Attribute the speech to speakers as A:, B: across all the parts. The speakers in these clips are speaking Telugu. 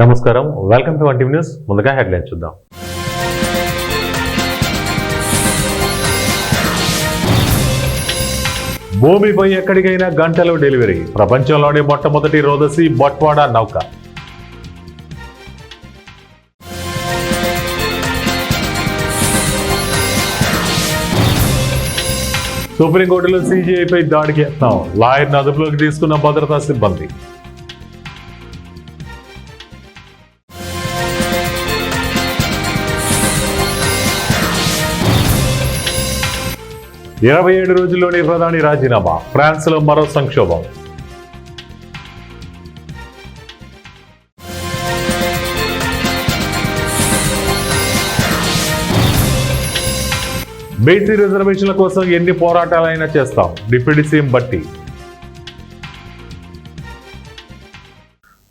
A: నమస్కారం, welcome to one TV news. ముందుగా హెడ్లైన్స్ చూద్దాం. భూమిపై ఎక్కడికైనా గంటలో డెలివరీ. ప్రపంచంలోని మొట్టమొదటి రోదసి బట్వాడా నౌక. సుప్రీంకోర్టులో సీజీఐపై దాడికి యత్నం. లాయర్ను అదుపులోకి తీసుకున్న భద్రతా సిబ్బంది. ఇరవై 27 రోజుల్లోనే ప్రధాని రాజీనామా. ఫ్రాన్స్ లో మరో సంక్షోభం. బీసీ రిజర్వేషన్ల కోసం ఎన్ని పోరాటాలైనా చేస్తాం. Deputy CM Bhatti.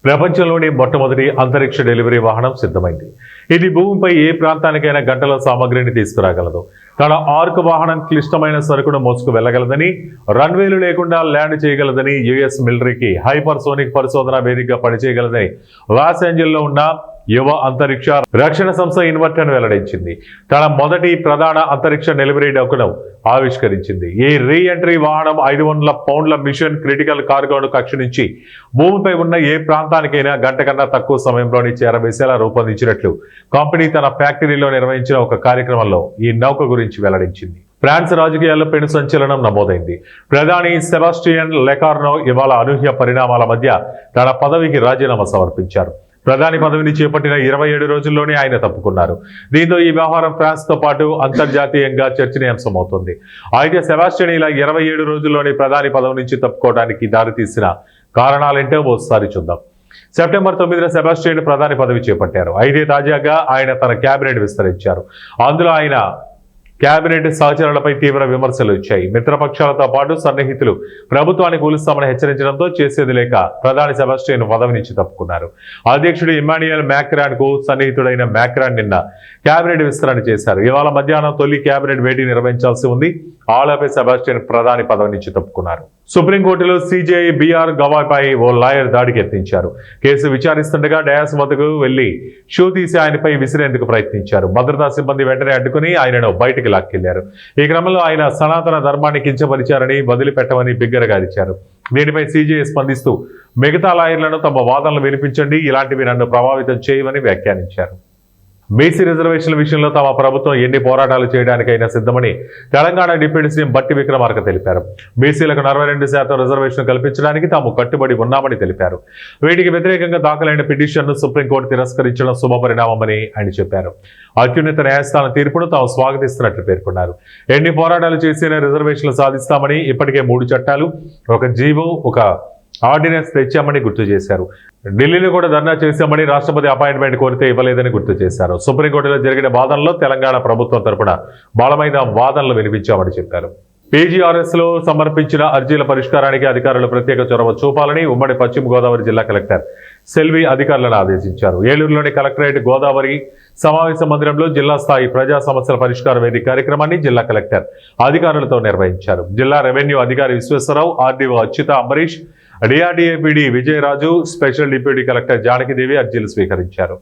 A: ప్రపంచంలోని మొట్టమొదటి అంతరిక్ష డెలివరీ వాహనం సిద్ధమైంది. ఇది భూమిపై ఏ ప్రాంతానికైనా గంటల సామగ్రిని తీసుకురాగలదు. తన ఆర్క్ వాహనం క్లిష్టమైన సరుకును మోసుకు వెళ్లగలదని, రన్వేలు లేకుండా ల్యాండ్ చేయగలదని, యుఎస్ మిలిటరీకి హైపర్సోనిక్ పరిశోధన వేదికగా పనిచేయగలదని లాస్ ఏంజల్లో ఉన్న యువ అంతరిక్ష రక్షణ సంస్థ ఇన్వర్టర్ను వెల్లడించింది. తన మొదటి ప్రధాన అంతరిక్ష డెలివరీ డౌకును ఆవిష్కరించింది. ఈ రీ ఎంట్రీ వాహనం 500 పౌండ్ల మిషన్ క్రిటికల్ కార్గోను కక్ష నుంచి భూమిపై ఉన్న ఏ ప్రాంతానికైనా గంట కన్నా తక్కువ సమయంలోని చేరవేసేలా రూపొందించినట్లు కంపెనీ తన ఫ్యాక్టరీలో నిర్వహించిన ఒక కార్యక్రమంలో ఈ నౌక గురించి వెల్లడించింది. ఫ్రాన్స్ రాజకీయాల్లో పెను సంచలనం నమోదైంది. ప్రధాని సెబాస్టియన్ లెకార్నో ఇవాళ అనూహ్య పరిణామాల మధ్య తన పదవికి రాజీనామా సమర్పించారు. ప్రధాని పదవిని చేపట్టిన 27 రోజుల్లోనే ఆయన తప్పుకున్నారు. దీంతో ఈ వ్యవహారం ఫ్రాన్స్ తో పాటు అంతర్జాతీయంగా చర్చనీయాంశమవుతుంది. అయితే సెబాస్టియన్ ఇలా 27 రోజుల్లోనే ప్రధాని పదవి నుంచి తప్పుకోవడానికి దారితీసిన కారణాలేంటో ఓసారి చూద్దాం. సెప్టెంబర్ 9న సెబాస్టియన్ ప్రధాని పదవి చేపట్టారు. అయితే తాజాగా ఆయన తన క్యాబినెట్ విస్తరించారు. అందులో ఆయన క్యాబినెట్ సహచరులపై తీవ్ర విమర్శలు వచ్చాయి. మిత్రపక్షాలతో పాటు సన్నిహితులు ప్రభుత్వాన్ని కూలుస్తామని హెచ్చరించడంతో చేసేది లేక ప్రధాని సెబాస్టియన్ పదవి నుంచి తప్పుకున్నారు. అధ్యక్షుడు ఇమ్మాన్యుయల్ మ్యాక్రాన్ కు సన్నిహితుడైన మ్యాక్రాన్ నిన్న క్యాబినెట్ విస్తరణ చేశారు. ఇవాళ మధ్యాహ్నం తొలి క్యాబినెట్ భేటీ నిర్వహించాల్సి ఉంది. ఆలోపే సెబాస్టియన్ ప్రధాని పదవి నుంచి తప్పుకున్నారు. సుప్రీంకోర్టులో సీజీఐ బీఆర్ గవాయ్పై ఓ లాయర్ దాడికి యత్నించారు. కేసు విచారిస్తుండగా డయాస్ వద్దకు వెళ్లి షూ తీసి ఆయనపై విసిరేందుకు ప్రయత్నించారు. భద్రతా సిబ్బంది వెంటనే అడ్డుకుని ఆయనను బయటికి లాక్కెళ్లారు. ఈ క్రమంలో ఆయన సనాతన ధర్మాన్ని కించపరిచారని, వదిలిపెట్టమని బిగ్గరగారిచారు. దీనిపై సీజీఐ స్పందిస్తూ మిగతా లాయర్లను తమ వాదనలు వినిపించండి, ఇలాంటివి నన్ను ప్రభావితం చేయవని వ్యాఖ్యానించారు. బీసీ రిజర్వేషన్ల విషయంలో తమ ప్రభుత్వం ఎన్ని పోరాటాలు చేయడానికైనా సిద్ధమని తెలంగాణ డిప్యూటీ సీఎం భట్టి విక్రమార్క తెలిపారు. బీసీలకు 42% రిజర్వేషన్ కల్పించడానికి తాము కట్టుబడి ఉన్నామని తెలిపారు. వీటికి వ్యతిరేకంగా దాఖలైన పిటిషన్ను సుప్రీంకోర్టు తిరస్కరించడం శుభపరిణామమని ఆయన చెప్పారు. అత్యున్నత న్యాయస్థానం తీర్పును తాము స్వాగతిస్తున్నట్లు పేర్కొన్నారు. ఎన్ని పోరాటాలు చేసినా రిజర్వేషన్లు సాధిస్తామని, ఇప్పటికే 3 చట్టాలు, ఒక జీవో, ఒక ఆర్డినెన్స్ తెచ్చామని గుర్తు చేశారు. ఢిల్లీలో కూడా ధర్నా చేశామని, రాష్ట్రపతి అపాయింట్మెంట్ కోరితే ఇవ్వలేదని గుర్తు చేశారు. సుప్రీంకోర్టులో జరిగిన వాదనలో తెలంగాణ ప్రభుత్వం తరపున బలమైన వాదనలు వినిపించామని చెప్పారు. పీజీఆర్ఎస్ లో సమర్పించిన అర్జీల పరిష్కారానికి అధికారులు ప్రత్యేక చొరవ చూపాలని ఉమ్మడి పశ్చిమ గోదావరి జిల్లా కలెక్టర్ సెల్వి అధికారులను ఆదేశించారు. ఏలూరులోని కలెక్టరేట్ గోదావరి సమావేశ మందిరంలో జిల్లా స్థాయి ప్రజా సమస్యల పరిష్కార వేదిక కార్యక్రమాన్ని జిల్లా కలెక్టర్ అధికారులతో నిర్వహించారు. జిల్లా రెవెన్యూ అధికారి Visweswara Rao, RDO Achyuta Ambarish, DRDA PD Vijaya Raju, special deputy collector Janaki Devi అర్జీలు స్వీకరించారు.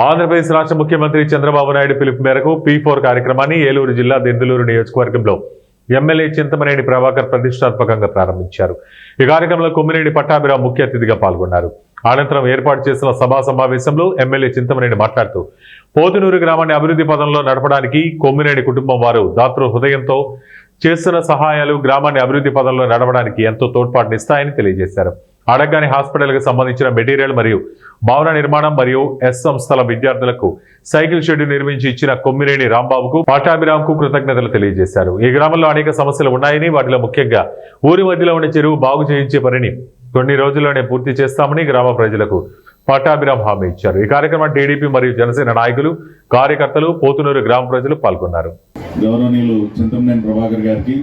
A: ఆంధ్రప్రదేశ్ రాష్ట్ర ముఖ్యమంత్రి చంద్రబాబు నాయుడు పిలుపు మేరకు P4 కార్యక్రమాన్ని ఏలూరు జిల్లా దెందులూరు నియోజకవర్గంలో ఎమ్మెల్యే చింతమనేని ప్రభాకర్ ప్రతిష్టాత్మకంగా ప్రారంభించారు. ఈ కార్యక్రమంలో కొమ్మినేని పట్టాభిరామ్ ముఖ్య అతిథిగా పాల్గొన్నారు. అనంతరం ఏర్పాటు చేసిన సభా సమావేశంలో ఎమ్మెల్యే చింతమనేని మాట్లాడుతూ పోతునూరు గ్రామాన్ని అభివృద్ధి పదంలో నడపడానికి కొమ్మినేని కుటుంబం వారు దాతృ హృదయంతో చేస్తున్న సహాయాలు గ్రామాన్ని అభివృద్ధి పదంలో నడవడానికి ఎంతో తోడ్పాటునిస్తాయని తెలియజేశారు. అడగ్గాని హాస్పిటల్కి సంబంధించిన మెటీరియల్ మరియు భవన నిర్మాణం మరియు ఎస్ సంస్థల విద్యార్థులకు సైకిల్ షెడ్ నిర్మించి ఇచ్చిన కొమ్మినేని రాంబాబుకు పట్టాభిరామ్కు కృతజ్ఞతలు తెలియజేశారు. ఈ గ్రామంలో అనేక సమస్యలు ఉన్నాయని, వాటిలో ముఖ్యంగా ఊరి మధ్యలో ఉన్న చెరువు బాగు చేయించే పనిని కొన్ని రోజుల్లోనే పూర్తి చేస్తామని గ్రామ ప్రజలకు పట్టాభిరామ్ హామీ ఇచ్చారు. ఈ కార్యక్రమం టీడీపీ మరియు జనసేన నాయకులు, కార్యకర్తలు, పోతునూరు గ్రామ ప్రజలు పాల్గొన్నారు.
B: గౌరవనీయులు చింతమనేని ప్రభాకర్ గారికి,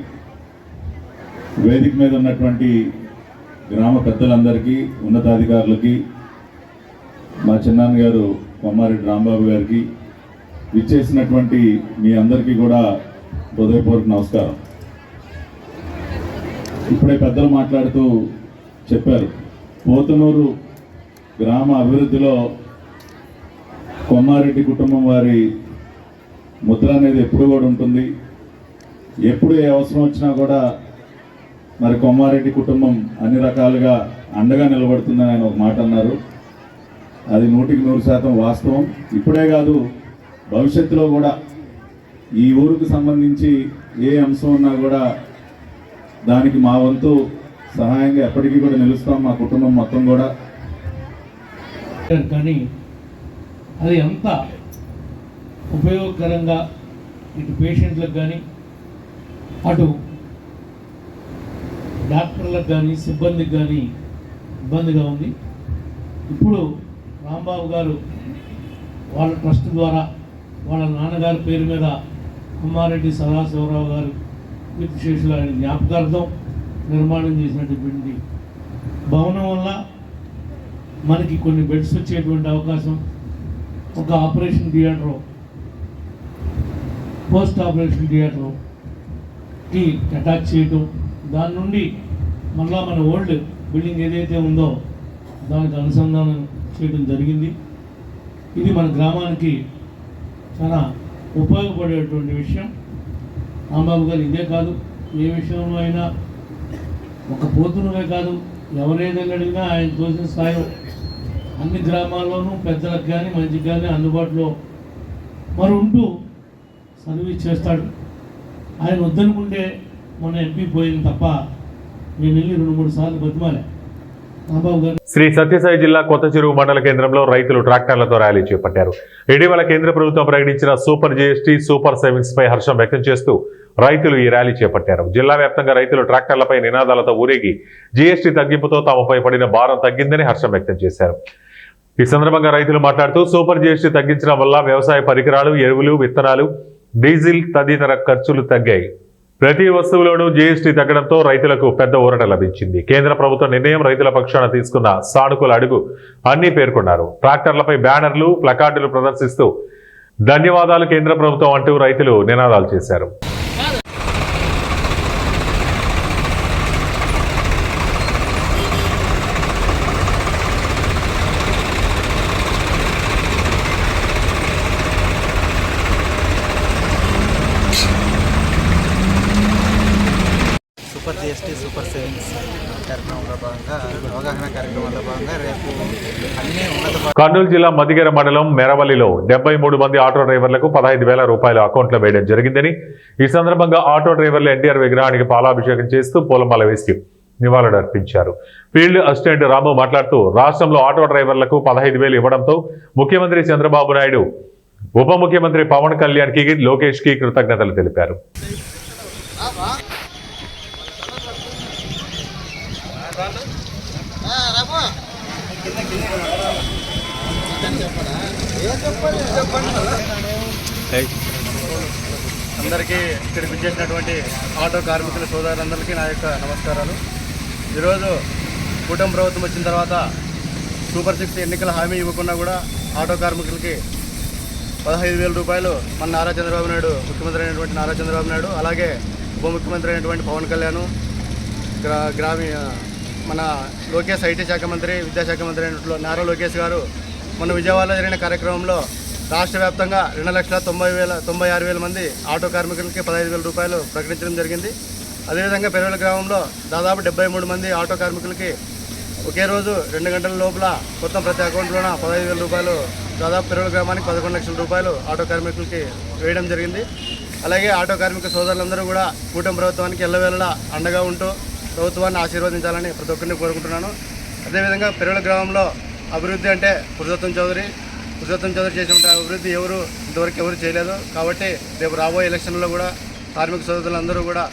B: వేదిక మీద ఉన్నటువంటి గ్రామ పెద్దలందరికీ, ఉన్నతాధికారులకి, మా చిన్నాన్న గారు కొమ్మారెడ్డి రాంబాబు గారికి, విచ్చేసినటువంటి మీ అందరికీ కూడా హృదయపూర్వక నమస్కారం. ఇప్పుడే పెద్దలు మాట్లాడుతూ చెప్పారు, పోతునూరు గ్రామ అభివృద్ధిలో కొమ్మారెడ్డి కుటుంబం వారి ముద్ర అనేది ఎప్పుడు కూడా ఉంటుంది. ఎప్పుడు ఏ అవసరం వచ్చినా కూడా మరి కొమ్మారెడ్డి కుటుంబం అన్ని రకాలుగా అండగా నిలబడుతుందని ఆయన ఒక మాట అన్నారు. అది 100% వాస్తవం. ఇప్పుడే కాదు, భవిష్యత్తులో కూడా ఈ ఊరికి సంబంధించి ఏ అంశం ఉన్నా కూడా దానికి మా వంతు సహాయంగా ఎప్పటికీ కూడా నిలుస్తాం, మా కుటుంబం మొత్తం కూడా.
C: కానీ అది అంత ఉపయోగకరంగా ఇటు పేషెంట్లకు కానీ, అటు డాక్టర్లకు కానీ, సిబ్బందికి కానీ ఇబ్బందిగా ఉంది. ఇప్పుడు రాంబాబు గారు వాళ్ళ ట్రస్ట్ ద్వారా వాళ్ళ నాన్నగారి పేరు మీద కొమ్మారెడ్డి సదాశివరావు గారు విశేషుల జ్ఞాపకార్థం నిర్మాణం చేసినటువంటి భవనం వల్ల మనకి కొన్ని బెడ్స్ వచ్చేటువంటి అవకాశం, ఒక ఆపరేషన్ థియేటరు, పోస్ట్ ఆపరేషన్ థియేటర్కి అటాచ్ చేయటం, దాని నుండి మళ్ళా మన ఓల్డ్ బిల్డింగ్ ఏదైతే ఉందో దానికి అనుసంధానం చేయడం జరిగింది. ఇది మన గ్రామానికి చాలా ఉపయోగపడేటువంటి విషయం. రాంబాబు గారు ఇదే కాదు, ఏ విషయంలో అయినా ఒక పోతునుగా కాదు, ఎవరేదైనా అడిగినా ఆయన తోసిన స్థాయి అన్ని గ్రామాల్లోనూ పెద్దలకు కానీ మంచికి కానీ అందుబాటులో మరి ఉంటూ సర్వీస్ చేస్తాడు. ఆయన వద్దనుకుంటే మొన్న ఎంపీ పోయింది తప్ప నేను వెళ్ళి 2-3 సార్లు బతిమాలే. రాంబాబు గారు
A: శ్రీ సత్యసాయి జిల్లా కొత్త చెరువు మండల కేంద్రంలో రైతులు ట్రాక్టర్లతో ర్యాలీ చేపట్టారు. ఇటీవల కేంద్ర ప్రభుత్వం ప్రకటించిన సూపర్ జీఎస్టీ, సూపర్ సేవింగ్స్ పై హర్షం వ్యక్తం చేస్తూ రైతులు ఈ ర్యాలీ చేపట్టారు. జిల్లా వ్యాప్తంగా రైతులు ట్రాక్టర్లపై నినాదాలతో ఊరేగి జీఎస్టీ తగ్గింపుతో తమపై పడిన భారం తగ్గిందని హర్షం వ్యక్తం చేశారు. ఈ సందర్భంగా రైతులు మాట్లాడుతూ సూపర్ జీఎస్టీ తగ్గించడం వల్ల వ్యవసాయ పరికరాలు, ఎరువులు, విత్తనాలు, డీజిల్ తదితర ఖర్చులు తగ్గాయి. ప్రతి వస్తువులోనూ జీఎస్టీ తగ్గడంతో రైతులకు పెద్ద ఊరట లభించింది. కేంద్ర ప్రభుత్వ నిర్ణయం రైతుల పక్షాన తీసుకున్న సానుకూల అడుగు అని పేర్కొన్నారు. ట్రాక్టర్లపై బ్యానర్లు, ప్లకార్డులు ప్రదర్శిస్తూ ధన్యవాదాలు కేంద్ర ప్రభుత్వం అంటూ రైతులు నినాదాలు చేశారు.
D: సూపర్ జిఎస్టీ, సూపర్ సేవింగ్స్ కార్యక్రమంలో భాగంగా, అవగాహన కార్యక్రమంలో భాగంగా రేపు అన్ని ఉన్నత
A: కర్నూలు జిల్లా మదిగెర మండలం మెరవల్లిలో 73 మంది ఆటో డ్రైవర్లకు 15,000 రూపాయలు అకౌంట్లో వేయడం జరిగిందని, ఈ సందర్భంగా ఆటో డ్రైవర్లు ఎన్టీఆర్ విగ్రహానికి పాలాభిషేకం చేస్తూ పూలమాల వేసి నివాళులర్పించారు. ఫీల్డ్ అసిస్టెంట్ రాము మాట్లాడుతూ రాష్ట్రంలో ఆటో డ్రైవర్లకు 15,000 ఇవ్వడంతో ముఖ్యమంత్రి చంద్రబాబు నాయుడు, ఉప ముఖ్యమంత్రి పవన్ కళ్యాణ్ కి, లోకేష్ కి కృతజ్ఞతలు తెలిపారు.
E: అందరికీ ఇక్కడికి విచ్చేసినటువంటి ఆటో కార్మికుల సోదరులందరికీ నా యొక్క నమస్కారాలు. ఈరోజు కూటమి ప్రభుత్వం వచ్చిన తర్వాత సూపర్ 6 ఎన్నికల హామీ ఇవ్వకుండా కూడా ఆటో కార్మికులకి 15,000 రూపాయలు మన నారా చంద్రబాబు నాయుడు, ముఖ్యమంత్రి అయినటువంటి నారా చంద్రబాబు నాయుడు, అలాగే ఉప ముఖ్యమంత్రి అయినటువంటి పవన్ కళ్యాణ్, మన లోకేష్ ఐటీ శాఖ మంత్రి, విద్యాశాఖ మంత్రి అయినట్లు నారా లోకేష్ గారు మన విజయవాడలో జరిగిన కార్యక్రమంలో రాష్ట్ర వ్యాప్తంగా 2,96,000 మంది ఆటో కార్మికులకి 15,000 రూపాయలు ప్రకటించడం జరిగింది. అదేవిధంగా పెరువల గ్రామంలో దాదాపు 73 మంది ఆటో కార్మికులకి ఒకే రోజు 2 గంటల లోపల మొత్తం ప్రతి అకౌంట్లోన 15,000 రూపాయలు, దాదాపు పెరువల గ్రామానికి 11 లక్షల రూపాయలు ఆటో కార్మికులకి వేయడం జరిగింది. అలాగే ఆటో కార్మిక సోదరులందరూ కూడా కూటమి ప్రభుత్వానికి ఎల్లవేళలా అండగా ఉంటూ ప్రభుత్వాన్ని ఆశీర్వదించాలని ప్రతి ఒక్కరిని కోరుకుంటున్నాను. అదేవిధంగా పెరువల గ్రామంలో అభివృద్ధి అంటే పురుషోత్తం చౌదరి చేసినటువంటి అభివృద్ధి ఇంతవరకు ఎవరు చేయలేదు. కాబట్టి రేపు రాబోయే ఎలక్షన్లో కూడా కార్మిక సోదరులందరూ కూడా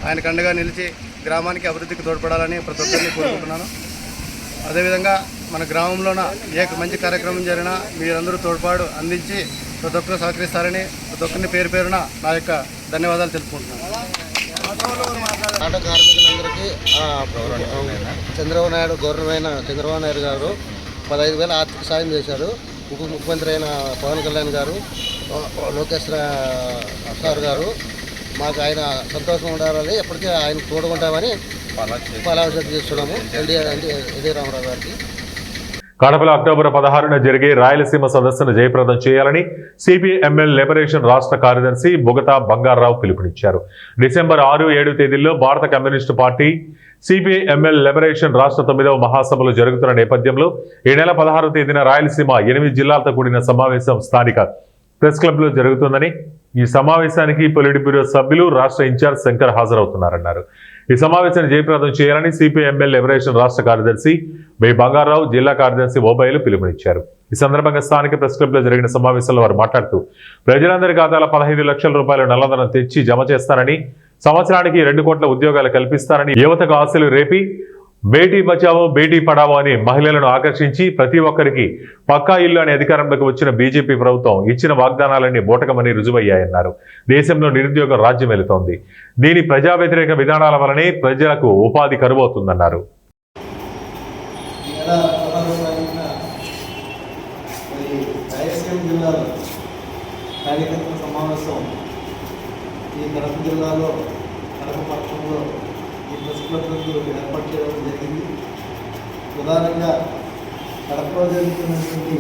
E: ఆయనకు అండగా నిలిచి గ్రామానికి అభివృద్ధికి తోడ్పడాలని ప్రతి ఒక్కరిని కోరుకుంటున్నాను. అదేవిధంగా మన గ్రామంలోన ఏ మంచి కార్యక్రమం జరిగినా మీరందరూ తోడ్పాటు అందించి ప్రతి ఒక్కరు సహకరిస్తారని ప్రతి ఒక్కరిని పేరు పేరున నా యొక్క ధన్యవాదాలు తెలుపుకుంటున్నాను.
F: ఆటో కార్మికులందరికీ గవర్నర్ చంద్రబాబు నాయుడు గారు 15,000 ఆర్థిక సాయం చేశారు. ముఖ్యమంత్రి అయిన పవన్ కళ్యాణ్ గారు, లోకేష్ సార్ గారు మాకు ఆయన సంతోషం ఉండాలని ఎప్పటికీ ఆయన తోడుకుంటామని పాలాభిషేకం చేస్తున్నాము ఎన్టీ రామారావు గారికి.
A: కడపలో అక్టోబర్ 16న జరిగే రాయలసీమ సదస్సును జయప్రదం చేయాలని సిపిఎంఎల్ లిబరేషన్ రాష్ట్ర కార్యదర్శి బొగతా బంగారావు పిలుపునిచ్చారు. డిసెంబర్ 6, 7 తేదీల్లో భారత కమ్యూనిస్టు పార్టీ సిపిఎంఎల్ లిబరేషన్ రాష్ట్ర 9వ మహాసభలు జరుగుతున్న నేపథ్యంలో ఈ నెల 16వ తేదీన రాయలసీమ 8 జిల్లాలతో కూడిన సమావేశం స్థానిక ప్రెస్ క్లబ్లో జరుగుతుందని, ఈ సమావేశానికి పొలిట్ బ్యూరో సభ్యులు, రాష్ట్ర ఇన్ఛార్జ్ శంకర్ హాజరవుతున్నారన్నారు. ఈ సమావేశాన్ని జయప్రదం చేయాలని సిపిఎంఎల్ లిబరేషన్ రాష్ట్ర కార్యదర్శి బి బంగారావు, జిల్లా కార్యదర్శి ఓబైలు పిలుపునిచ్చారు. ఈ సందర్భంగా స్థానిక ప్రెస్ క్లబ్లో జరిగిన సమావేశంలో వారు మాట్లాడుతూ ప్రజలందరి ఖాతాల 15 లక్షల రూపాయల నల్లధనం తెచ్చి జమ చేస్తానని, సంవత్సరానికి 2 కోట్ల ఉద్యోగాలు కల్పిస్తానని, యువతకు ఆశలు రేపి బేటీ బచావో బేటీ పడావో అని మహిళలను ఆకర్షించి ప్రతి ఒక్కరికి పక్కా ఇల్లు అనే అధికారంలోకి వచ్చిన బీజేపీ ప్రభుత్వం ఇచ్చిన వాగ్దానాలన్నీ బూటకమని రుజువయ్యాయన్నారు. దేశంలో నిరుద్యోగం రాజ్యం వెళుతోంది. దీని ప్రజా వ్యతిరేక విధానాల వలనే ప్రజలకు ఉపాధి కరువవుతుందన్నారు.
G: కార్యకర్తల సమావేశం ఈ కడప జిల్లాలో కడప పట్టణంలో ఈ ప్రెస్ క్లబ్ ఏర్పాటు చేయడం జరిగింది. ప్రధానంగా కడపలో జరుగుతున్నటువంటి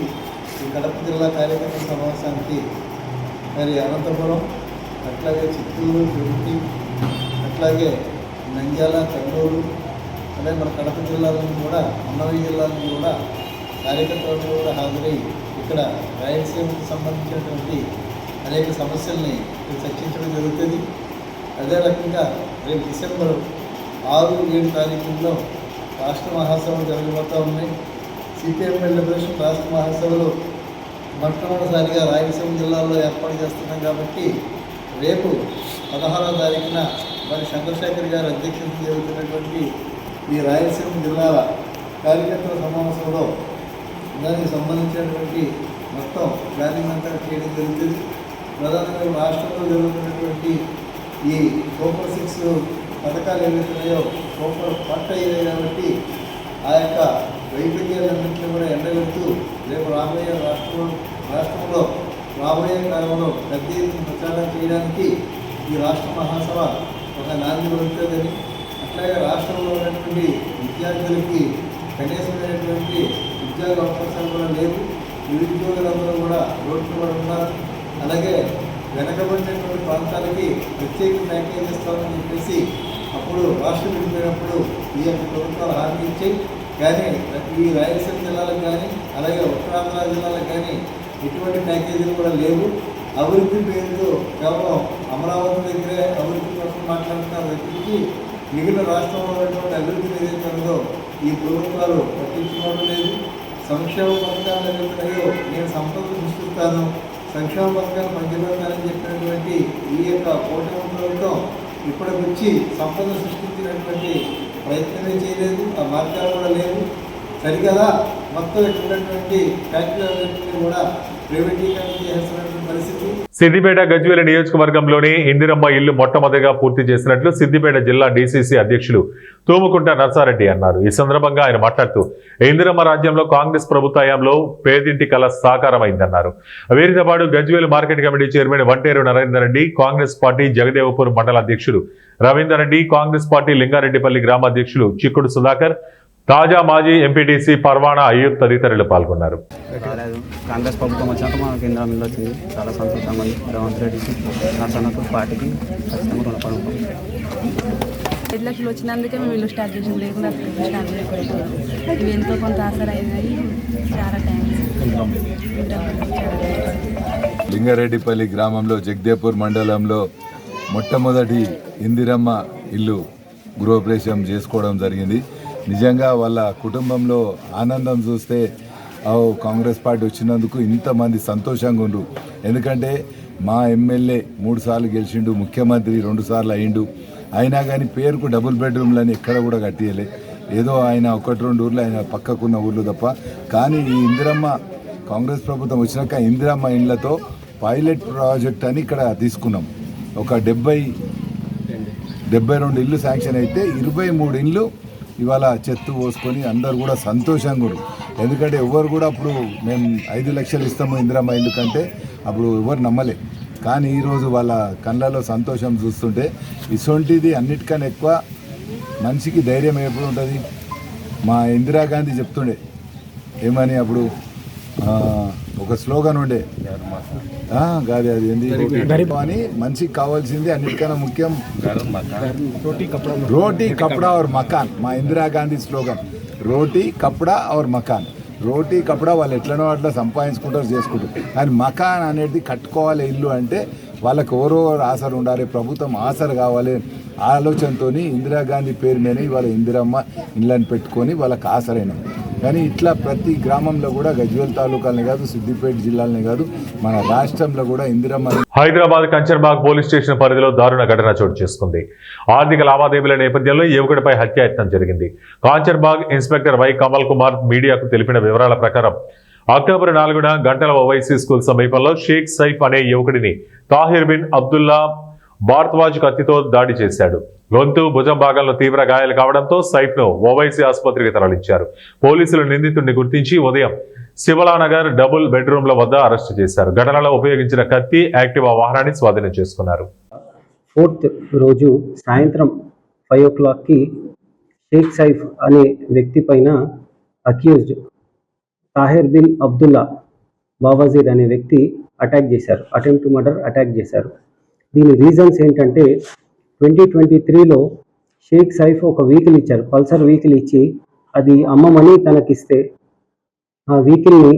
G: ఈ కడప జిల్లా కార్యకర్తల సమావేశానికి మరి అనంతపురం, అట్లాగే చిత్తూరు, తిరుపతి, అట్లాగే నంద్యాల, కర్నూలు, అలాగే మన కడప జిల్లాలను కూడా, అన్నమయ్య జిల్లాలను కూడా కార్యకర్తలను కూడా హాజరై ఇక్కడ రాయలసీమకు సంబంధించినటువంటి అనేక సమస్యల్ని చర్చించడం జరుగుతుంది. అదే రకంగా రేపు డిసెంబర్ 6, 7 తారీఖుల్లో రాష్ట్ర మహాసభలు జరగబోతూ ఉన్నాయి. సిపిఎంఎల్ లిబరేషన్ రాష్ట్ర మహాసభలు మొట్టమొదటిసారిగా రాయలసీమ జిల్లాలో ఏర్పాటు చేస్తున్నాం కాబట్టి రేపు 16వ తారీఖున మరి చంద్రశేఖర్ గారు అధ్యక్షతన జరుగుతున్నటువంటి ఈ రాయలసీమ జిల్లాల కార్యకర్తల సమావేశంలో దానికి సంబంధించినటువంటి మొత్తం ప్లానింగ్ అంతా చేయడం జరుగుతుంది. ప్రధానంగా రాష్ట్రంలో జరుగుతున్నటువంటి ఈ సూపర్ 6 పథకాలు ఏవైతున్నాయో సూపర్ 40 అయ్యాయి కాబట్టి ఆ యొక్క వైఫల్యాలన్నింటినీ కూడా ఎండగడుతూ రేపు రాబోయే రాష్ట్రంలో రాబోయే కాలంలో పెద్ద ఎత్తున ప్రచారం చేయడానికి ఈ రాష్ట్ర మహాసభ ఒక నాంది పడుతుందని, అట్లాగే రాష్ట్రంలో ఉన్నటువంటి విద్యార్థులకి కనీసమైనటువంటి ఉద్యోగ అవకాశాలు కూడా లేవు. నిరుద్యోగులందరూ కూడా రోడ్డు కూడా ఉన్నారు. అలాగే వెనకబడినటువంటి ప్రాంతాలకి ప్రత్యేక ప్యాకేజ్ ఇస్తామని చెప్పేసి అప్పుడు రాష్ట్రం విడిపోయినప్పుడు ఈ యొక్క ప్రభుత్వాలు హామీ ఇచ్చాయి. కానీ ఈ రాయలసీమ జిల్లాలకు కానీ అలాగే ఉత్తరాంధ్ర జిల్లాలకు కానీ ఎటువంటి ప్యాకేజీలు కూడా లేవు. అభివృద్ధి పేరుతో కేవలం అమరావతి దగ్గరే అభివృద్ధి కోసం మాట్లాడుతున్న వ్యక్తికి మిగిలిన రాష్ట్రంలో ఉన్నటువంటి అభివృద్ధి ఏదైతే ఉందో ఈ ప్రభుత్వాలు పట్టించుకోవడం లేదు. సంక్షేమ పథకాలు ఏవైతున్నాయో నేను సంపద సృష్టిస్తాను, సంక్షేమ పథకాలు పంచిపెడతానని చెప్పినటువంటి ఈ యొక్క కూటమి ప్రభుత్వం ఇప్పటికి వచ్చి సంపద సృష్టించినటువంటి ప్రయత్నమే చేయలేదు. ఆ మార్గాలు కూడా లేవు. సరికదా మొత్తం ఇచ్చినటువంటి ఫ్యాక్టరీలన్నింటినీ కూడా ప్రైవేటీకరణ చేస్తున్నటువంటి పరిస్థితి.
A: సిద్దిపేట గజ్వేల్ నియోజకవర్గంలోని ఇందిరమ్మ ఇల్లు మొట్టమొదటిగా పూర్తి చేసినట్లు సిద్దిపేట జిల్లా డీసీసీ అధ్యక్షులు తూముకుంట నర్సారెడ్డి అన్నారు. ఈ సందర్భంగా ఆయన మాట్లాడుతూ ఇందిరమ్మ రాజ్యంలో కాంగ్రెస్ ప్రభుత్వ హయాంలో పేదింటి కళ సాకారమైందన్నారు. వీరితో పాటు Gajwel market committee chairman Vanteru Narender Reddy, Congress party Jagdevpur మండల అధ్యక్షులు రవీందర్ రెడ్డి, కాంగ్రెస్ పార్టీ లింగారెడ్డిపల్లి గ్రామ అధ్యక్షులు చిక్కుడు సుధాకర్, తాజా మాజీ ఎంపీటీసీ పర్వానా అయ్యూబ్ తదితరులు పాల్గొన్నారు.
H: కాంగ్రెస్ ప్రభుత్వం వచ్చాక మా కేంద్రం మీద వచ్చింది. చాలా సంతోషంగా ఉంది. రేవంత్ రెడ్డికి నర్సన్నకు పార్టీకి ఖచ్చితంగా రుణపడి ఉంటాం.
I: 5 లక్షలు వచ్చినందుకే మేము ఇల్లు స్టార్ట్ చేసాం. లేకుండా స్టార్ట్ చేయకపోతున్నాం. ఇవి ఎంతో కొంత ఆసరా అయినాయి. చాలా థ్యాంక్స్.
J: లింగారెడ్డిపల్లి గ్రామంలో జగదేపూర్ మండలంలో మొట్టమొదటి ఇందిరమ్మ ఇల్లు గృహప్రవేశం చేసుకోవడం జరిగింది. నిజంగా వాళ్ళ కుటుంబంలో ఆనందం చూస్తే కాంగ్రెస్ పార్టీ వచ్చినందుకు ఇంతమంది సంతోషంగా ఉండు. ఎందుకంటే మా ఎమ్మెల్యే 3 సార్లు గెలిచిండు, ముఖ్యమంత్రి 2 సార్లు అయిండు. అయినా కానీ పేరుకు డబుల్ బెడ్రూమ్లని ఎక్కడ కూడా కట్టియలే. ఏదో ఆయన 1-2 ఊర్లు ఆయన పక్కకున్న ఊర్లు తప్ప. కానీ ఈ ఇందిరమ్మ కాంగ్రెస్ ప్రభుత్వం వచ్చినాక ఇందిరమ్మ ఇండ్లతో పైలట్ ప్రాజెక్ట్ అని ఇక్కడ తీసుకున్నాం. ఒక 72 ఇళ్ళు శాంక్షన్ అయితే 23 ఇళ్ళు ఇవాళ చెత్త పోసుకొని అందరు కూడా సంతోషంగా ఉన్నారు. ఎందుకంటే ఎవరు కూడా అప్పుడు మేము 5 లక్షలు ఇస్తాము ఇందిరమ్మ ఇల్లు కంటే అప్పుడు ఎవరు నమ్మలే. కానీ ఈరోజు వాళ్ళ కళ్ళలో సంతోషం చూస్తుంటే ఇటువంటిది అన్నిటికన్నా ఎక్కువ మనిషికి ధైర్యం ఎప్పుడు ఉంటుంది. మా ఇందిరాగాంధీ చెప్తుండే ఏమని అప్పుడు ఒక స్లోగన్ ఉండే కాదు అది ఏంది అని మనిషికి కావాల్సింది అన్నిటికన్నా ముఖ్యం రోటీ కపడా और మకాన్. మా ఇందిరాగాంధీ స్లోగన్ రోటీ కపడా और మకాన్. రోటీ కపడా వాళ్ళు ఎట్లనో అట్లా సంపాదించుకుంటారు చేసుకుంటారు, కానీ మకాన్ అనేది కట్టుకోవాలి ఇల్లు అంటే వాళ్ళకి ఎవరో ఆసరు ఉండాలి, ప్రభుత్వం ఆసరు కావాలి ఆలోచనతో ఇందిరాగాంధీ పేరు మీద ఇవాళ ఇందిరమ్మ ఇళ్ళని పెట్టుకొని వాళ్ళకి ఆసరైనాం. కానీ ఇట్లా ప్రతి గ్రామంలో కూడా గజ్వేల్ తాలూకాలనే కాదు సిద్దిపేట జిల్లాలనే కాదు మన రాష్ట్రంలో కూడా ఇందిరమ్మ.
A: హైదరాబాద్ కంచర్బాగ్ పోలీస్ స్టేషన్ పరిధిలో దారుణ ఘటన చోటు చేసుకుంది. ఆర్థిక లావాదేవీల నేపథ్యంలో యువకుడిపై హత్యాయత్నం జరిగింది. కంచర్బాగ్ ఇన్స్పెక్టర్ వై కమల్ కుమార్ మీడియాకు తెలిపిన వివరాల ప్రకారం అక్టోబర్ 4న గంటల ఓవైసీ స్కూల్ సమీపంలో షేక్ సైఫ్ అనే యువకుడిని తాహిర్ బిన్ అబ్దుల్లా భారద్వాజ్ కత్తితో దాడి చేశాడు. గొంతు భుజం భాగంలో తీవ్ర గాయాలు కావడంతో సైఫ్ను ఓవైసీ ఆసుపత్రికి తరలించారు. పోలీసులు నిందితుడిని గుర్తించి ఉదయం శివలానగర్ డబుల్ బెడ్రూమ్ల వద్ద అరెస్టు చేశారు. ఘటనలో ఉపయోగించిన కత్తి, యాక్టివా వాహనాన్ని స్వాధీనం చేసుకున్నారు.
K: 4th రోజు సాయంత్రం 5 o'clockకి షేక్ సైఫ్ అనే వ్యక్తి పైన అక్యూజ్డ్ తాహిర్ బిన్ అబ్దుల్లా బావాజీర్ అనే వ్యక్తి అటాక్ చేశారు. అటెంప్ట్ టు మర్డర్ అటాక్ చేశారు. దీని రీజన్స్ ఏంటంటే 2023లో షేక్ సైఫ్ ఒక వెహికల్ ఇచ్చారు, పల్సర్ వెహికల్ ఇచ్చి అది అమ్మమని తనకిస్తే ఆ వెహికల్ని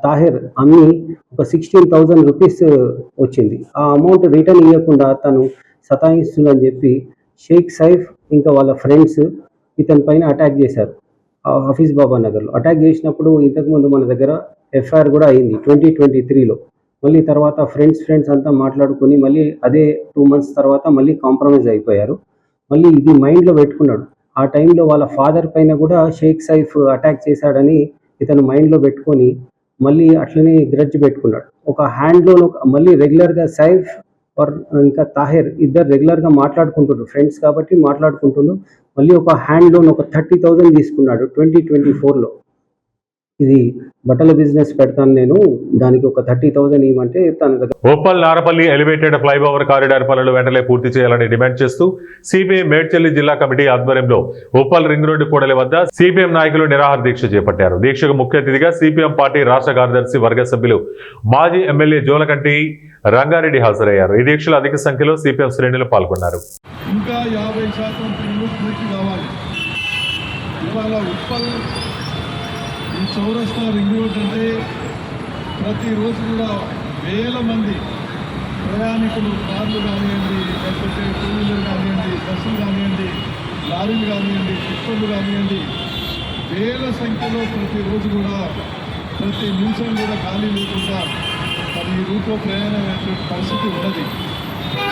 K: తాహిర్ అమ్మి ఒక 16,000 రూపీస్ వచ్చింది. ఆ అమౌంట్ రిటర్న్ ఇవ్వకుండా తను సతాయిస్తుందని చెప్పి షేక్ సైఫ్ ఇంకా వాళ్ళ ఫ్రెండ్స్ ఇతని పైన అటాక్ చేశారు. హఫీజ్ బాబా నగర్లో అటాక్ చేసినప్పుడు ఇంతకుముందు మన దగ్గర ఎఫ్ఐఆర్ కూడా అయింది 2023లో. మళ్ళీ తర్వాత ఫ్రెండ్స్ అంతా మాట్లాడుకొని మళ్ళీ అదే 2 months తర్వాత మళ్ళీ కాంప్రమైజ్ అయిపోయారు. మళ్ళీ ఇది మైండ్లో పెట్టుకున్నాడు. ఆ టైంలో వాళ్ళ ఫాదర్ పైన కూడా షేక్ సైఫ్ అటాక్ చేశాడని ఇతను మైండ్లో పెట్టుకొని మళ్ళీ అట్లనే గ్రడ్జ్ పెట్టుకున్నాడు. ఒక హ్యాండ్లో మళ్ళీ రెగ్యులర్గా సైఫ్ ఇంకా తాహిర్ ఇద్దరు రెగ్యులర్గా మాట్లాడుకుంటున్నారు, ఫ్రెండ్స్ కాబట్టి మాట్లాడుకుంటున్నారు. మళ్ళీ ఒక హ్యాండ్ లోన్ ఒక 30,000 తీసుకున్నాడు 2024లో. ఇది బట్టల బిజినెస్ పెడతాను నేను, దానికి ఒక 30,000 ఇవ్వమంటే తన దగ్గర.
A: Uppal Narapally elevated flyover corridor పనులు వెంటనే పూర్తి చేయాలని డిమాండ్ చేస్తూ సిపిఐ మేడ్చల్లి జిల్లా కమిటీ ఆధ్వర్యంలో ఉప్పల్ రింగ్ రోడ్డు కూడలి వద్ద సిపిఎం నాయకులు నిరాహార దీక్ష చేపట్టారు. దీక్షకు ముఖ్య అతిథిగా సిపిఎం పార్టీ రాష్ట్ర కార్యదర్శి వర్గ సభ్యులు మాజీ ఎమ్మెల్యే జోలకంటి రంగారెడ్డి హాజరయ్యారు. ఈ దీక్షలో అధిక సంఖ్యలో సిపిఎం శ్రేణులు పాల్గొన్నారు.
L: ఇంకా 50% పనులు పూర్తి కావాలి. ఇవాళ ఉప్పల్ ఈ చౌరస్తా రింగ్ రోడ్ అంటే ప్రతిరోజు కూడా వేల మంది ప్రయాణికులు కార్లు కానివ్వండి, లేకపోతే 2-wheeler కానివ్వండి, బస్సులు కానివ్వండి, లారీలు కానివ్వండి, టిప్పర్లు కానివ్వండి, వేల సంఖ్యలో ప్రతిరోజు కూడా ప్రతి నిమిషం కూడా ఖాళీ లేకుండా మరి ఈ రూట్లో ప్రయాణమైనటువంటి పరిస్థితి ఉన్నది.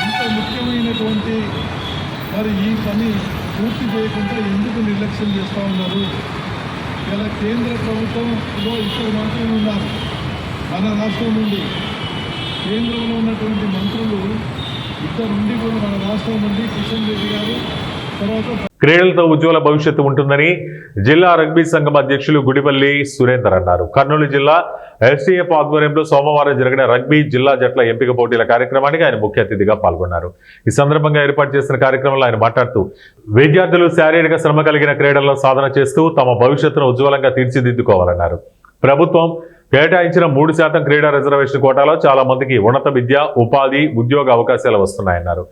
L: ఇంత ముఖ్యమైనటువంటి మరి ఈ పని పూర్తి చేయకుండా ఎందుకు నిర్లక్ష్యం చేస్తూ ఉన్నారు? ఇలా కేంద్ర ప్రభుత్వంలో ఇద్దరు మంత్రులు ఉన్నారు. మన రాష్ట్రం నుండి కేంద్రంలో ఉన్నటువంటి మంత్రులు ఇద్దరు నుండి కూడా మన రాష్ట్రం నుండి కిషన్ రెడ్డి గారు, తర్వాత
A: క్రీడలతో ఉజ్వల భవిష్యత్తు ఉంటుందని జిల్లా రగ్బీ సంఘం అధ్యక్షులు గుడిపల్లి సురేందర్ అన్నారు. కర్నూలు జిల్లా ఎస్టీఎఫ్ ఆధ్వర్యంలో సోమవారం జరిగిన రగ్బీ జిల్లా జట్ల ఎంపిక పోటీల కార్యక్రమానికి ఆయన ముఖ్య అతిథిగా పాల్గొన్నారు. ఈ సందర్భంగా ఏర్పాటు చేసిన కార్యక్రమంలో ఆయన మాట్లాడుతూ విద్యార్థులు శారీరక శ్రమ కలిగిన క్రీడల్లో సాధన చేస్తూ తమ భవిష్యత్తును ఉజ్వలంగా తీర్చిదిద్దుకోవాలన్నారు. ప్రభుత్వం కేటాయించిన 3% క్రీడా రిజర్వేషన్ కోటాలో చాలా మందికి ఉన్నత విద్య, ఉపాధి, ఉద్యోగ అవకాశాలు వస్తున్నాయన్నారు.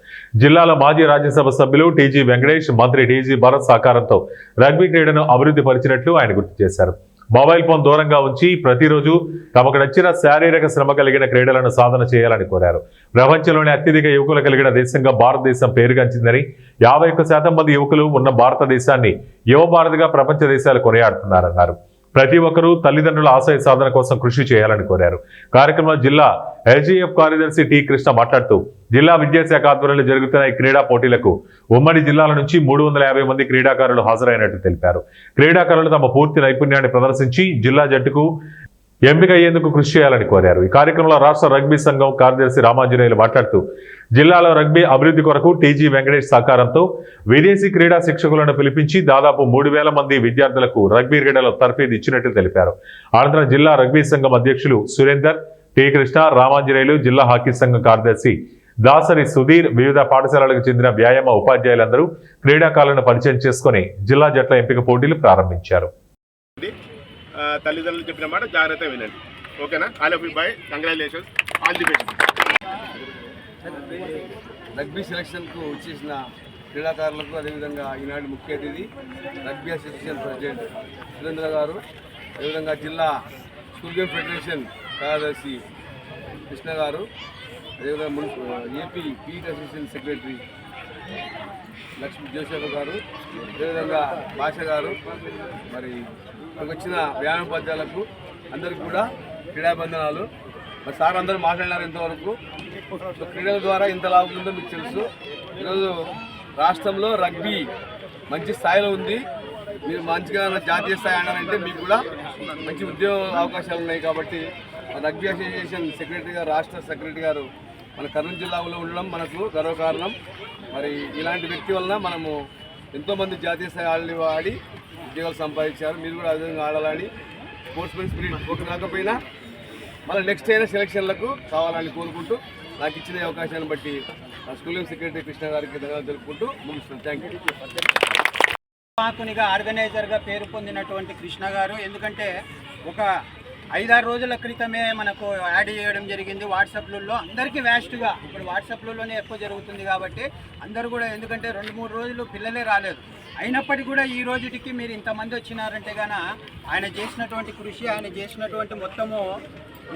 A: జిల్లాలో మాజీ రాజ్యసభ సభ్యులు టీజీ వెంకటేష్, మంత్రి టీజీ భరత్ సహకారంతో రగ్బీ క్రీడను అభివృద్ధి పరిచినట్లు ఆయన గుర్తు చేశారు. మొబైల్ ఫోన్ దూరంగా ఉంచి ప్రతిరోజు తమకు నచ్చిన శారీరక శ్రమ కలిగిన క్రీడలను సాధన చేయాలని కోరారు. ప్రపంచంలోనే అత్యధిక యువకులు కలిగిన దేశంగా భారతదేశం పేరుగాంచిందని, 51% మంది యువకులు ఉన్న భారతదేశాన్ని యువ భారత్గా ప్రపంచ దేశాలు కొనియాడుతున్నారన్నారు. ప్రతి ఒక్కరూ తల్లిదండ్రుల ఆశయ సాధన కోసం కృషి చేయాలని కోరారు. కార్యక్రమంలో జిల్లా ఎల్జీఎఫ్ కార్యదర్శి టి కృష్ణ మాట్లాడుతూ జిల్లా విద్యాశాఖ ఆధ్వర్యంలో జరుగుతున్న ఈ క్రీడా పోటీలకు ఉమ్మడి జిల్లాల నుంచి 350 మంది క్రీడాకారులు హాజరైనట్టు తెలిపారు. క్రీడాకారులు తమ పూర్తి నైపుణ్యాన్ని ప్రదర్శించి జిల్లా జట్టుకు ఎంపిక అయ్యేందుకు కృషి చేయాలని కోరారు. ఈ కార్యక్రమంలో రాష్ట్ర రగ్బీ సంఘం కార్యదర్శి రామాంజనేయులు మాట్లాడుతూ జిల్లాలో రగ్బీ అభివృద్ధి కొరకు టీజీ వెంకటేష్ సహకారంతో విదేశీ క్రీడా శిక్షకులను పిలిపించి దాదాపు 3,000 మంది విద్యార్థులకు రగ్బీ క్రీడలో తర్ఫీదు ఇచ్చినట్లు తెలిపారు. అనంతరం జిల్లా రగ్బీ సంఘం అధ్యక్షులు సురేందర్, టి కృష్ణ, రామాంజనేయులు, జిల్లా హాకీ సంఘం కార్యదర్శి దాసరి సుధీర్, వివిధ పాఠశాలలకు చెందిన వ్యాయామ ఉపాధ్యాయులందరూ క్రీడాకారులను పరిచయం చేసుకుని జిల్లా జట్ల ఎంపిక పోటీలు ప్రారంభించారు.
M: తల్లిదండ్రులు చెప్పిన మాట జాగ్రత్త వినండి. ఓకేనా? All of you bye, congratulations, all the best.
F: Rugby సెలక్షన్కు వచ్చేసిన క్రీడాకారులకు అదేవిధంగా ఈనాటి ముఖ్య అతిథి రగ్బీ అసోసియేషన్ ప్రెసిడెంట్ సురేంద్ర గారు, అదేవిధంగా జిల్లా స్కూల్ గేమ్ ఫెడరేషన్ కార్యదర్శి కృష్ణ గారు, అదేవిధంగా AP PET association secretary Lakshmi Joseph గారు, అదేవిధంగా భాష గారు, మరి ఇక్కడికి వచ్చిన వ్యాయామోపాధ్యాయులకు అందరికీ కూడా క్రీడాబంధనాలు. మరి సార్ అందరూ మాట్లాడినారు ఇంతవరకు. క్రీడల ద్వారా ఇంత లాభం ఉందో మీకు తెలుసు. ఈరోజు రాష్ట్రంలో రగ్బీ మంచి స్థాయిలో ఉంది. మీరు మంచిగా జాతీయ స్థాయి ఆడారంటే మీకు కూడా మంచి ఉద్యోగ అవకాశాలు ఉన్నాయి. కాబట్టి రగ్బీ అసోసియేషన్ సెక్రటరీ గారు, రాష్ట్ర సెక్రటరీ గారు మన కర్నూలు జిల్లాలో ఉండడం మనకు గర్వకారణం. మరి ఇలాంటి వ్యక్తి వలన మనము ఎంతోమంది జాతీయ స్థాయి ఆడి ఉద్యోగాలు సంపాదించారు. మీరు కూడా అదేవిధంగా ఆడాలని, స్పోర్ట్స్మెన్ స్పిరిట్ కాకపోయినా మళ్ళీ నెక్స్ట్ అయిన సెలక్షన్లకు కావాలని కోరుకుంటూ నాకు ఇచ్చిన అవకాశాన్ని బట్టి నా స్కూల్ సెక్రటరీ కృష్ణ గారికి ధన్యవాదాలు తెలుపుకుంటూ ముగిస్తున్నాను. Thank you.
N: నిర్వాహకునిగా ఆర్గనైజర్గా పేరు పొందినటువంటి కృష్ణ గారు, ఎందుకంటే ఒక 5-6 రోజుల క్రితమే మనకు యాడ్ చేయడం జరిగింది వాట్సాప్లలో. అందరికీ వ్యాస్ట్గా ఇప్పుడు వాట్సాప్లలోనే ఎక్కువ జరుగుతుంది కాబట్టి అందరూ కూడా, ఎందుకంటే 2-3 రోజులు పిల్లలే రాలేదు, అయినప్పటికీ కూడా ఈ రోజుకి మీరు ఇంతమంది వచ్చినారంటే గాన ఆయన చేసినటువంటి కృషి, ఆయన చేసినటువంటి మొత్తము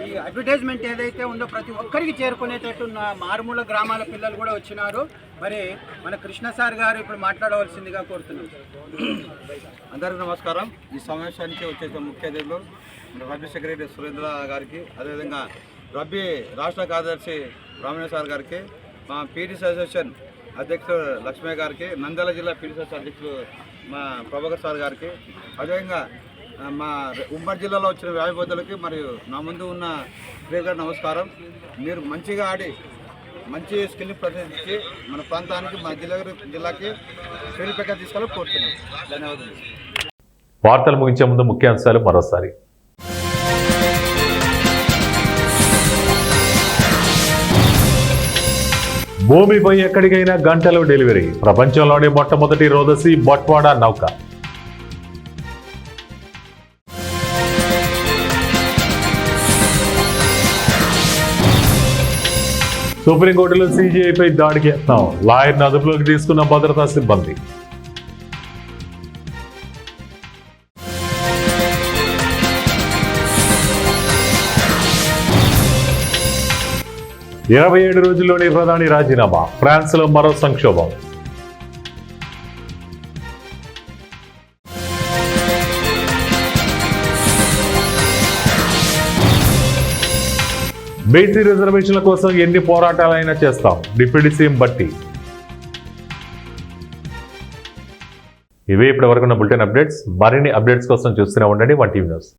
N: ఈ అడ్వర్టైజ్మెంట్ ఏదైతే ఉందో ప్రతి ఒక్కరికి చేరుకునేటట్టు మారుమూల గ్రామాల పిల్లలు కూడా వచ్చినారు. మరి మన కృష్ణ సార్ గారు ఇప్పుడు మాట్లాడవలసిందిగా కోరుతున్నాం.
F: అందరికీ నమస్కారం. ఈ సమావేశానికి వచ్చేసిన ముఖ్య అతిథులు రగ్బీ సెక్రటరీ సురేంద్ర గారికి, అదేవిధంగా రగ్బీ రాష్ట్ర కార్యదర్శి రామయ్య సార్ గారికి, మా పీటీసీ అసోసియేషన్ అధ్యక్షుడు లక్ష్మయ్య గారికి, నంద్యాల జిల్లా పీటీసీ అధ్యక్షుడు మా ప్రభాకర్ సార్ గారికి, అదేవిధంగా మా ఉమ్మడి జిల్లాలో వచ్చిన వ్యాయామోపాధ్యాయులకి మరియు నా ముందు ఉన్న ప్రియగా నమస్కారం. మీరు మంచిగా ఆడి మంచి స్కిల్ని ప్రదర్శించి మన ప్రాంతానికి, మన జిల్లాకి పేరు ప్రకారం తీసుకోవాలని కోరుతున్నాను. ధన్యవాదాలు.
A: వార్తలు ముగించే ముందు ముఖ్యాంశాలు మరోసారి. భూమిపై ఎక్కడికైనా గంటలో డెలివరీ. ప్రపంచంలోనే మొట్టమొదటి రోదసి బట్వాడా నౌక. సుప్రీంకోర్టులో సీజీఐపై దాడికి యత్నం. లాయర్ను అదుపులోకి తీసుకున్న భద్రతా సిబ్బంది. ఇరవై 27 రోజుల్లోనే ప్రధాని రాజీనామా. ఫ్రాన్స్లో మరో సంక్షోభం. బీసీ రిజర్వేషన్ల కోసం ఎన్ని పోరాటాలైనా చేస్తాం. డిప్యూటీ సీఎం బట్టి. ఇవే ఇప్పటి వరకు ఉన్న బులెటిన్ అప్డేట్స్. మరిన్ని అప్డేట్స్ కోసం చూస్తూనే ఉండండి 1 టీవీ న్యూస్.